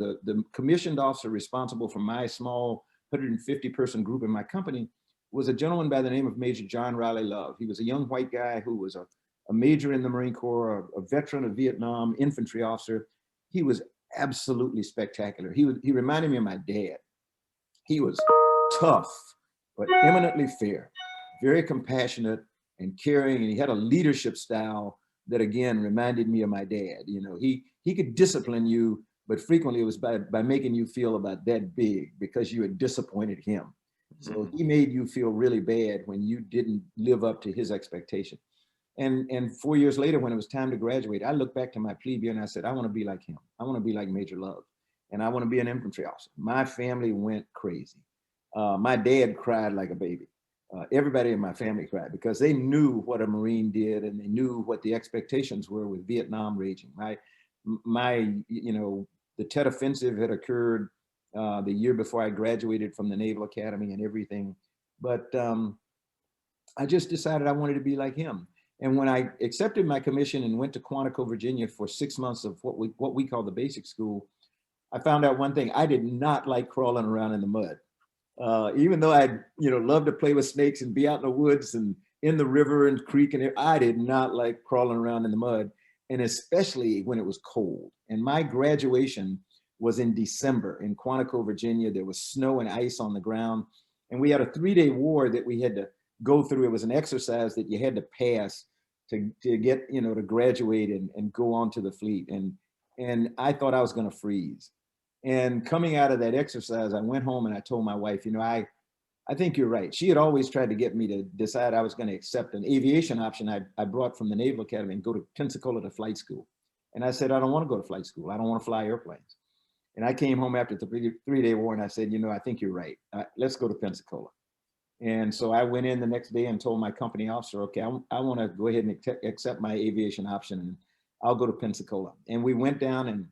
the commissioned officer responsible for my small 150-person group in my company was a gentleman by the name of Major John Riley Love. He was a young white guy who was a major in the Marine Corps, a veteran of Vietnam, infantry officer. He was absolutely spectacular. He reminded me of my dad. He was tough, but eminently fair, very compassionate and caring, and he had a leadership style that again reminded me of my dad. You know, he could discipline you, but frequently it was by making you feel about that big because you had disappointed him. So he made you feel really bad when you didn't live up to his expectation. And 4 years later, when it was time to graduate, I looked back to my plebe year and I said, I want to be like him. I want to be like Major Love, and I want to be an infantry officer. My family went crazy. My dad cried like a baby. Everybody in my family cried because they knew what a Marine did, and they knew what the expectations were with Vietnam raging. The Tet Offensive had occurred the year before I graduated from the Naval Academy and everything. But I just decided I wanted to be like him. And when I accepted my commission and went to Quantico, Virginia for 6 months of what we call the basic school, I found out one thing: I did not like crawling around in the mud. Even though I, loved to play with snakes and be out in the woods and in the river and creek, and I did not like crawling around in the mud, and especially when it was cold. And my graduation was in December in Quantico, Virginia. There was snow and ice on the ground, and we had a 3-day war that we had to go through. It was an exercise that you had to pass to get, to graduate and go on to the fleet. And I thought I was going to freeze. And coming out of that exercise, I went home and I told my wife, I think you're right. She had always tried to get me to decide I was going to accept an aviation option I brought from the Naval Academy and go to Pensacola to flight school. And I said, I don't want to go to flight school. I don't want to fly airplanes. And I came home after the 3-day war and I said, I think you're right. Let's go to Pensacola. And so I went in the next day and told my company officer, okay, I want to go ahead and accept my aviation option, and I'll go to Pensacola. And we went down and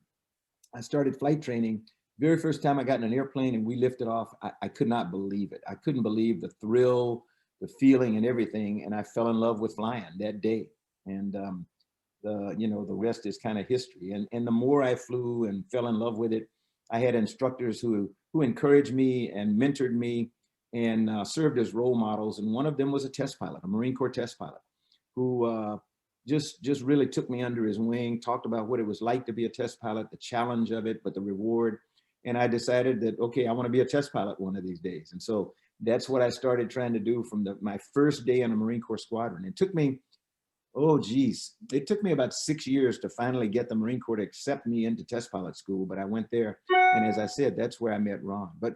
I started flight training. Very first time I got in an airplane and we lifted off, I could not believe it. I couldn't believe the thrill, the feeling and everything. And I fell in love with flying that day. And the rest is kind of history. And the more I flew and fell in love with it, I had instructors who encouraged me and mentored me and served as role models. And one of them was a test pilot, a Marine Corps test pilot, who just really took me under his wing, talked about what it was like to be a test pilot, the challenge of it, but the reward. And I decided that, okay, I want to be a test pilot one of these days. And so that's what I started trying to do from my first day in a Marine Corps squadron. It took me, it took me about 6 years to finally get the Marine Corps to accept me into test pilot school. But I went there. And as I said, that's where I met Ron. But